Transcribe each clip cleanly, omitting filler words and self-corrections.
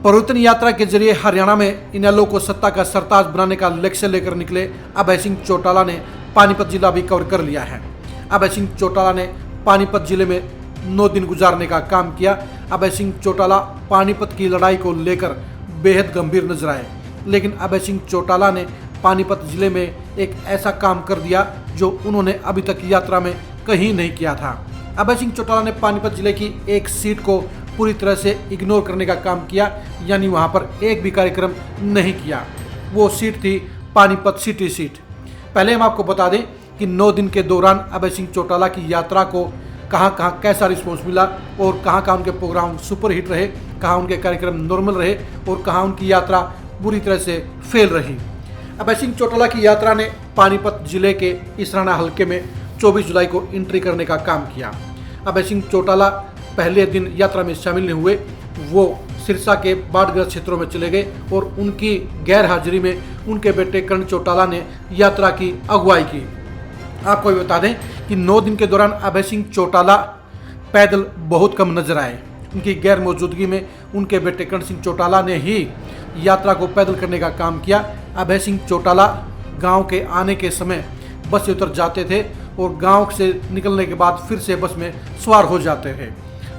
परिवर्तन यात्रा के जरिए हरियाणा में इनेलो को सत्ता का सरताज बनाने का लक्ष्य लेकर निकले अभय सिंह चौटाला ने पानीपत जिला भी कवर कर लिया है। अभय सिंह चौटाला ने पानीपत जिले में 9 दिन गुजारने का काम किया। अभय सिंह चौटाला पानीपत की लड़ाई को लेकर बेहद गंभीर नजर आए, लेकिन अभय सिंह चौटाला ने पानीपत जिले में एक ऐसा काम कर दिया जो उन्होंने अभी तक यात्रा में कहीं नहीं किया था। अभय सिंह चौटाला ने पानीपत जिले की एक सीट को पूरी तरह से इग्नोर करने का काम किया, यानी वहां पर एक भी कार्यक्रम नहीं किया। वो सीट थी पानीपत सिटी सीट। पहले हम आपको बता दें कि 9 दिन के दौरान अभय सिंह चौटाला की यात्रा को कहां कहां कैसा रिस्पॉन्स मिला और कहां कहां उनके प्रोग्राम सुपरहिट रहे, कहां उनके कार्यक्रम नॉर्मल रहे और कहां उनकी यात्रा बुरी तरह से फेल रही। अभय सिंह चौटाला की यात्रा ने पानीपत जिले के इसराना हलके में 24 जुलाई को एंट्री करने का काम किया। अभय सिंह चौटाला पहले दिन यात्रा में शामिल नहीं हुए, वो सिरसा के बाढ़ग्रस्त क्षेत्रों में चले गए और उनकी गैर हाजिरी में उनके बेटे कर्ण चौटाला ने यात्रा की अगुवाई की। आपको भी बता दें कि 9 दिन के दौरान अभय सिंह चौटाला पैदल बहुत कम नजर आए। उनकी गैर मौजूदगी में उनके बेटे कर्ण सिंह चौटाला ने ही यात्रा को पैदल करने का काम किया। अभय सिंह चौटाला गांव के आने के समय बस से उतर जाते थे और गांव से निकलने के बाद फिर से बस में सवार हो जाते थे,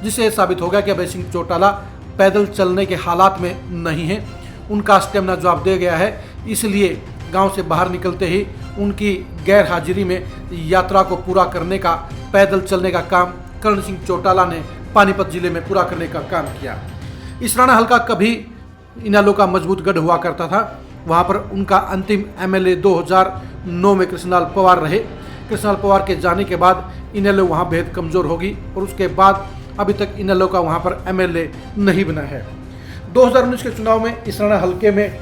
जिससे साबित हो गया कि अभय सिंह चौटाला पैदल चलने के हालात में नहीं है। उनका स्टेमिना जवाब दे गया है, इसलिए गांव से बाहर निकलते ही उनकी गैर हाजिरी में यात्रा को पूरा करने का, पैदल चलने का काम कर्ण सिंह चौटाला ने पानीपत जिले में पूरा करने का काम किया। इसराना हल्का कभी इनेलो का मजबूत गढ़ हुआ करता था। वहाँ पर उनका अंतिम एमएलए 2009 में कृष्णलाल पवार रहे। कृष्णलाल पवार के जाने के बाद इनेलो वहाँ बेहद कमज़ोर होगी और उसके बाद अभी तक इनेलो का वहाँ पर एमएलए नहीं बना है। 2019 के चुनाव में इसराना हलके में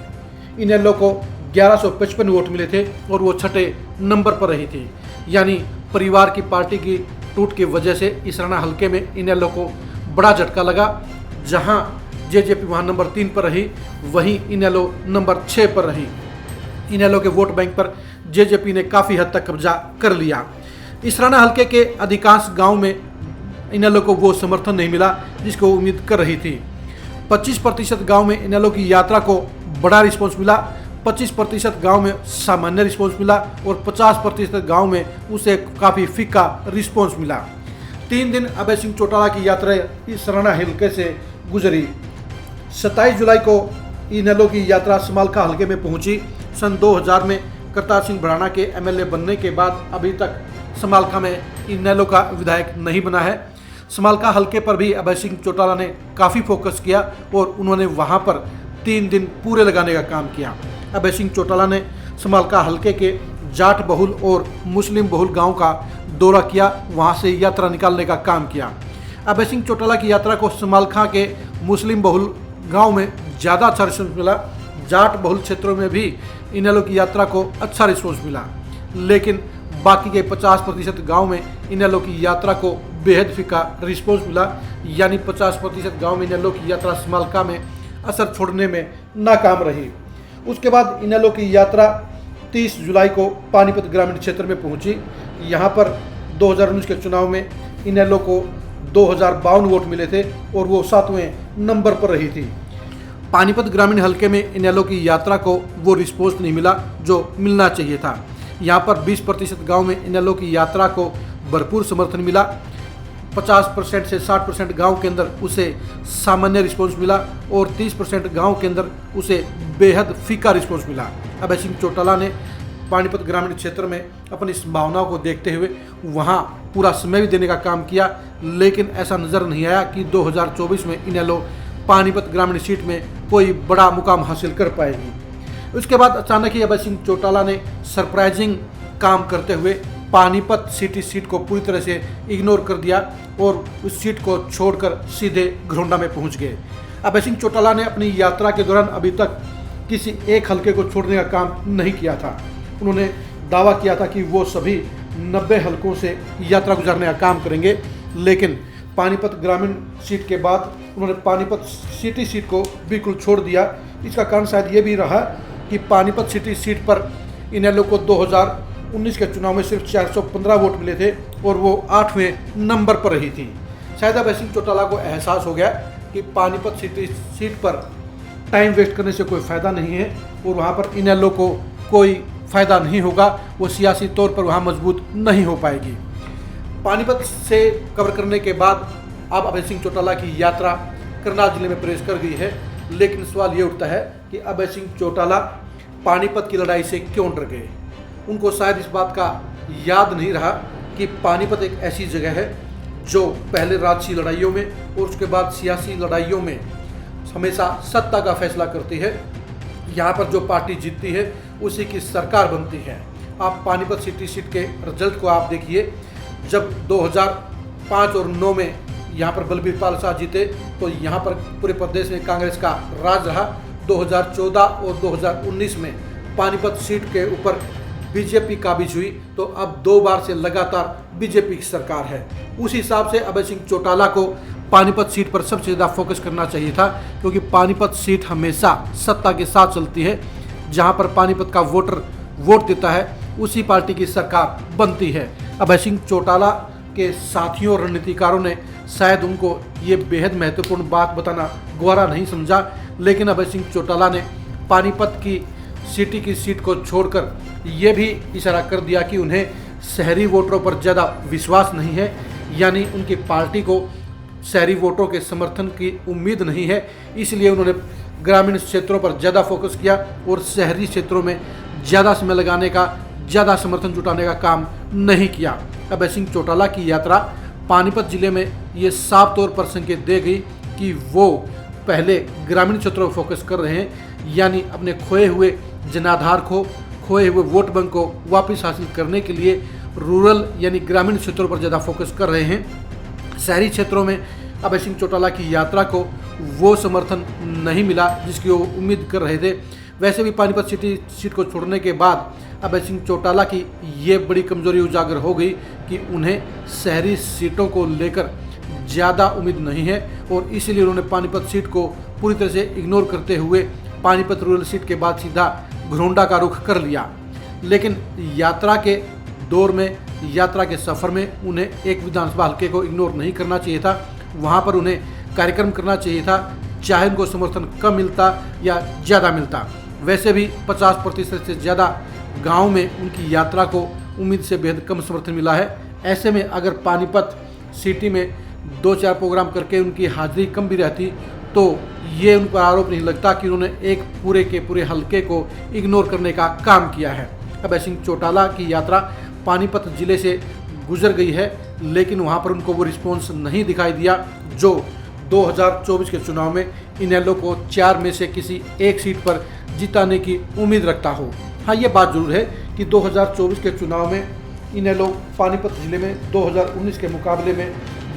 इनेलो को 1155 वोट मिले थे और वो 6ठे नंबर पर रही थी, यानी परिवार की पार्टी की टूट की वजह से इसराना हलके में इनेलो को बड़ा झटका लगा। जहां जेजेपी वहां नंबर 3 पर रही, वहीं इनेलो नंबर 6 पर रही। इनेलो के वोट बैंक पर जेजेपी ने काफ़ी हद तक कब्जा कर लिया। इसराना हलके के अधिकांश गांव में इनेलो को वो समर्थन नहीं मिला जिसको उम्मीद कर रही थी। 25% गाँव में इनेलो की यात्रा को बड़ा रिस्पॉन्स मिला, 25% गांव में सामान्य रिस्पॉन्स मिला और 50% गांव में उसे काफ़ी फीका रिस्पॉन्स मिला। 3 दिन अभय सिंह चौटाला की यात्रा इसराना हलके से गुजरी। 27 जुलाई को इनेलो की यात्रा समालखा हलके में पहुंची। सन 2000 में करतार सिंह भड़ाना के एमएलए बनने के बाद अभी तक समालखा में इनेलो का विधायक नहीं बना है। समालखा हलके पर भी अभय सिंह चौटाला ने काफ़ी फोकस किया और उन्होंने वहां पर 3 दिन पूरे लगाने का काम किया। अभय सिंह चौटाला ने समालखा हलके के जाट बहुल और मुस्लिम बहुल गांव का दौरा किया, वहां से यात्रा निकालने का काम किया। अभय सिंह चौटाला की यात्रा को समालखा के मुस्लिम बहुल गांव में ज़्यादा अच्छा रिस्पॉन्स मिला। जाट बहुल क्षेत्रों में भी इनेलो की यात्रा को अच्छा रिस्पॉन्स मिला, लेकिन बाकी के 50% गाँव में इनेलो की यात्रा को बेहद फीका रिस्पॉन्स मिला, यानी 50% गाँव में इनेलो की यात्रा समालखा में असर छोड़ने में नाकाम रही। उसके बाद इनेलो की यात्रा 30 जुलाई को पानीपत ग्रामीण क्षेत्र में पहुंची। यहां पर 2019 के चुनाव में इनेलो को 2052 वोट मिले थे और वो 7वें नंबर पर रही थी। पानीपत ग्रामीण हलके में इनेलो की यात्रा को वो रिस्पॉन्स नहीं मिला जो मिलना चाहिए था। यहां पर 20% गाँव में इनेलो की यात्रा को भरपूर समर्थन मिला। 50% से 60% गांव के अंदर उसे सामान्य रिस्पॉन्स मिला और 30% गांव के अंदर उसे बेहद फीका रिस्पॉन्स मिला। अभय सिंह चौटाला ने पानीपत ग्रामीण क्षेत्र में अपनी संभावनाओं को देखते हुए वहां पूरा समय भी देने का काम किया, लेकिन ऐसा नज़र नहीं आया कि 2024 में इनेलो पानीपत ग्रामीण सीट में कोई बड़ा मुकाम हासिल कर पाएगी। उसके बाद अचानक ही अभय सिंह चौटाला ने सरप्राइजिंग काम करते हुए पानीपत सिटी सीट को पूरी तरह से इग्नोर कर दिया और उस सीट को छोड़कर सीधे घरोंडा में पहुंच गए। अभय सिंह चौटाला ने अपनी यात्रा के दौरान अभी तक किसी एक हलके को छोड़ने का काम नहीं किया था। उन्होंने दावा किया था कि वो सभी 90 हलकों से यात्रा गुजारने का काम करेंगे, लेकिन पानीपत ग्रामीण सीट के बाद उन्होंने पानीपत सिटी सीट को बिल्कुल छोड़ दिया। इसका कारण शायद ये भी रहा कि पानीपत सिटी सीट पर इनेलो को 2019 के चुनाव में सिर्फ 415 वोट मिले थे और वो 8वें नंबर पर रही थी। शायद अभय सिंह चौटाला को एहसास हो गया कि पानीपत सिटी सीट पर टाइम वेस्ट करने से कोई फ़ायदा नहीं है और वहाँ पर इनेलो को कोई फ़ायदा नहीं होगा, वो सियासी तौर पर वहाँ मजबूत नहीं हो पाएगी। पानीपत से कवर करने के बाद अब अभय सिंह चौटाला की यात्रा करनाल जिले में प्रवेश कर गई है, लेकिन सवाल ये उठता है कि अभय सिंह चौटाला पानीपत की लड़ाई से क्यों डर गए। उनको शायद इस बात का याद नहीं रहा कि पानीपत एक ऐसी जगह है जो पहले राजसी लड़ाइयों में और उसके बाद सियासी लड़ाइयों में हमेशा सत्ता का फैसला करती है। यहाँ पर जो पार्टी जीतती है उसी की सरकार बनती है। आप पानीपत सिटी सीट के रिजल्ट को आप देखिए, जब 2005 और 9 में यहाँ पर बलबीर पाल शाह जीते तो यहाँ पर पूरे प्रदेश में कांग्रेस का राज रहा। 2014 और 2019 में पानीपत सीट के ऊपर बीजेपी काबिज हुई, तो अब 2 बार से लगातार बीजेपी की सरकार है। उस हिसाब से अभय सिंह चौटाला को पानीपत सीट पर सबसे ज़्यादा फोकस करना चाहिए था, क्योंकि पानीपत सीट हमेशा सत्ता के साथ चलती है। जहां पर पानीपत का वोटर वोट देता है उसी पार्टी की सरकार बनती है। अभय सिंह चौटाला के साथियों और रणनीतिकारों ने शायद उनको ये बेहद महत्वपूर्ण बात बताना गवारा नहीं समझा, लेकिन अभय सिंह चौटाला ने पानीपत की सिटी की सीट को छोड़कर ये भी इशारा कर दिया कि उन्हें शहरी वोटरों पर ज़्यादा विश्वास नहीं है, यानी उनकी पार्टी को शहरी वोटरों के समर्थन की उम्मीद नहीं है। इसलिए उन्होंने ग्रामीण क्षेत्रों पर ज़्यादा फोकस किया और शहरी क्षेत्रों में ज़्यादा समय लगाने का, ज़्यादा समर्थन जुटाने का काम नहीं किया। अभय सिंह चौटाला की यात्रा पानीपत जिले में ये साफ तौर पर संकेत दे गई कि वो पहले ग्रामीण क्षेत्रों पर फोकस कर रहे हैं, यानी अपने खोए हुए जनाधार को, खोए हुए वोट बैंक को वापस हासिल करने के लिए रूरल यानी ग्रामीण क्षेत्रों पर ज़्यादा फोकस कर रहे हैं। शहरी क्षेत्रों में अभय सिंह चौटाला की यात्रा को वो समर्थन नहीं मिला जिसकी वो उम्मीद कर रहे थे। वैसे भी पानीपत सिटी सीट को छोड़ने के बाद अभय सिंह चौटाला की ये बड़ी कमजोरी उजागर हो गई कि उन्हें शहरी सीटों को लेकर ज़्यादा उम्मीद नहीं है और इसीलिए उन्होंने पानीपत सीट को पूरी तरह से इग्नोर करते हुए पानीपत रूरल सीट के बाद सीधा घरोंडा का रुख कर लिया। लेकिन यात्रा के दौर में, यात्रा के सफ़र में उन्हें एक विधानसभा हल्के को इग्नोर नहीं करना चाहिए था। वहाँ पर उन्हें कार्यक्रम करना चाहिए था, चाहे उनको समर्थन कम मिलता या ज़्यादा मिलता। वैसे भी 50% से ज़्यादा गांव में उनकी यात्रा को उम्मीद से बेहद कम समर्थन मिला है। ऐसे में अगर पानीपत सिटी में 2-4 प्रोग्राम करके उनकी हाजिरी कम भी रहती तो ये उन पर आरोप नहीं लगता कि उन्होंने एक पूरे के पूरे हल्के को इग्नोर करने का काम किया है। अभय सिंह चौटाला की यात्रा पानीपत जिले से गुजर गई है, लेकिन वहाँ पर उनको वो रिस्पॉन्स नहीं दिखाई दिया जो 2024 के चुनाव में इनेलो को 4 में से किसी एक सीट पर जिताने की उम्मीद रखता हो। हाँ, ये बात जरूर है कि 2024 के चुनाव में इनेलो पानीपत जिले में 2019 के मुकाबले में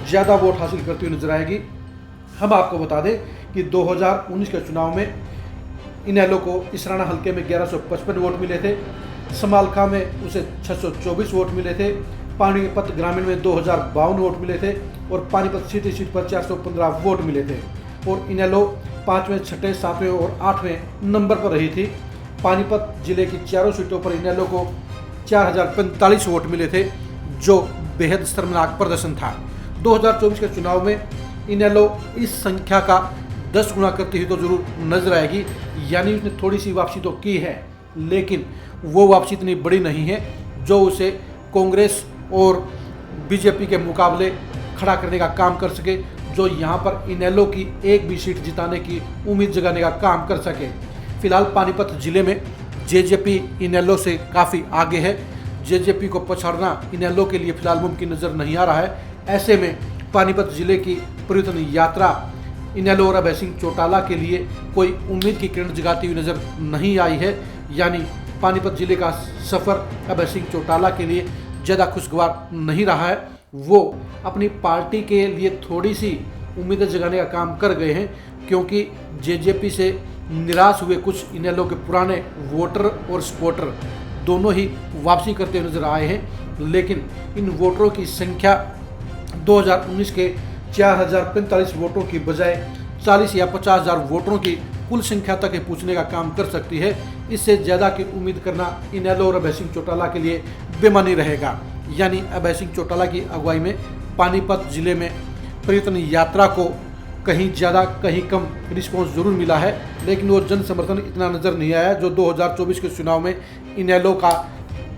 ज़्यादा वोट हासिल करती हुई नजर आएगी। हम आपको बता दें कि 2019 के चुनाव में इनेलो को इसराना हल्के में 1155 वोट मिले थे, समालखा में उसे 624 वोट मिले थे, पानीपत ग्रामीण में 2052 वोट मिले थे और पानीपत सिटी सीट पर 415 वोट मिले थे और इनेलो 5वें, 6ठे, 7वें और 8वें नंबर पर रही थी। पानीपत जिले की चारों सीटों पर इनेलो को 4045 वोट मिले थे, जो बेहद शर्मनाक प्रदर्शन था। 2024 के चुनाव में इनेलो इस संख्या का 10 गुना करती हुई तो जरूर नजर आएगी, यानी उसने थोड़ी सी वापसी तो की है, लेकिन वो वापसी इतनी बड़ी नहीं है जो उसे कांग्रेस और बीजेपी के मुकाबले खड़ा करने का काम कर सके, जो यहाँ पर इनेलो की एक भी सीट जिताने की उम्मीद जगाने का काम कर सके। फिलहाल पानीपत जिले में जेजेपी इनेलो से काफ़ी आगे है। जेजेपी को पछाड़ना इनेलो के लिए फिलहाल मुमकिन नज़र नहीं आ रहा है। ऐसे में पानीपत जिले की परिवर्तन यात्रा इनेलो और अभय सिंह चौटाला के लिए कोई उम्मीद की किरण जगाती हुई नज़र नहीं आई है, यानी पानीपत जिले का सफ़र अभय सिंह चौटाला के लिए ज़्यादा खुशगवार नहीं रहा है। वो अपनी पार्टी के लिए थोड़ी सी उम्मीदें जगाने का काम कर गए हैं, क्योंकि जेजेपी से निराश हुए कुछ इनेलो के पुराने वोटर और सपोर्टर दोनों ही वापसी करते हुए नजर आए हैं। लेकिन इन वोटरों की संख्या 2019 के 4045 वोटों की बजाय 40 या 50,000 वोटरों की कुल संख्या तक पूछने का काम कर सकती है। इससे ज़्यादा की उम्मीद करना इनेलो और अभय सिंह चौटाला के लिए बेमानी रहेगा। यानी अभय सिंह चौटाला की अगुवाई में पानीपत जिले में परिवर्तन यात्रा को कहीं ज़्यादा कहीं कम रिस्पॉन्स ज़रूर मिला है, लेकिन वो जन समर्थन इतना नज़र नहीं आया जो 2024 के चुनाव में इनेलो का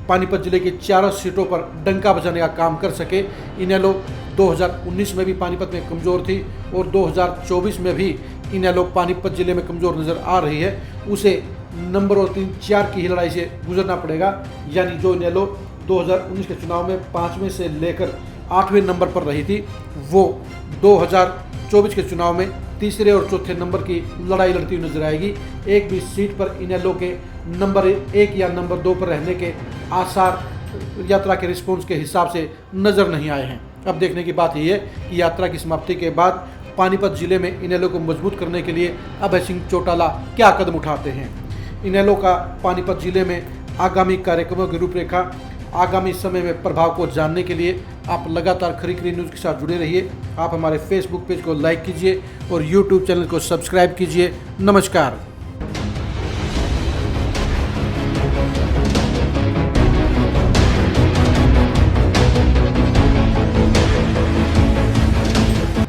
पानीपत जिले की 4 सीटों पर डंका बजाने का काम कर सके। इनेलो 2019 में भी पानीपत में कमज़ोर थी और 2024 में भी इनेलो पानीपत जिले में कमज़ोर नज़र आ रही है। उसे नंबर 3-4 की ही लड़ाई से गुजरना पड़ेगा, यानी जो इनेलो 2019 के चुनाव में 5वें से लेकर 8वें नंबर पर रही थी, वो 2024 के चुनाव में तीसरे और चौथे नंबर की लड़ाई लड़ती हुई नजर आएगी। एक भी सीट पर इनेलो के नंबर 1 या नंबर 2 पर रहने के आसार यात्रा के रिस्पॉन्स के हिसाब से नज़र नहीं आए हैं। अब देखने की बात यह है कि यात्रा की समाप्ति के बाद पानीपत जिले में इनेलो को मजबूत करने के लिए अभय सिंह चौटाला क्या कदम उठाते हैं। इनेलो का पानीपत जिले में आगामी कार्यक्रमों की रूपरेखा, आगामी समय में प्रभाव को जानने के लिए आप लगातार खरी खरी न्यूज़ के साथ जुड़े रहिए। आप हमारे फेसबुक पेज को लाइक कीजिए और यूट्यूब चैनल को सब्सक्राइब कीजिए। नमस्कार।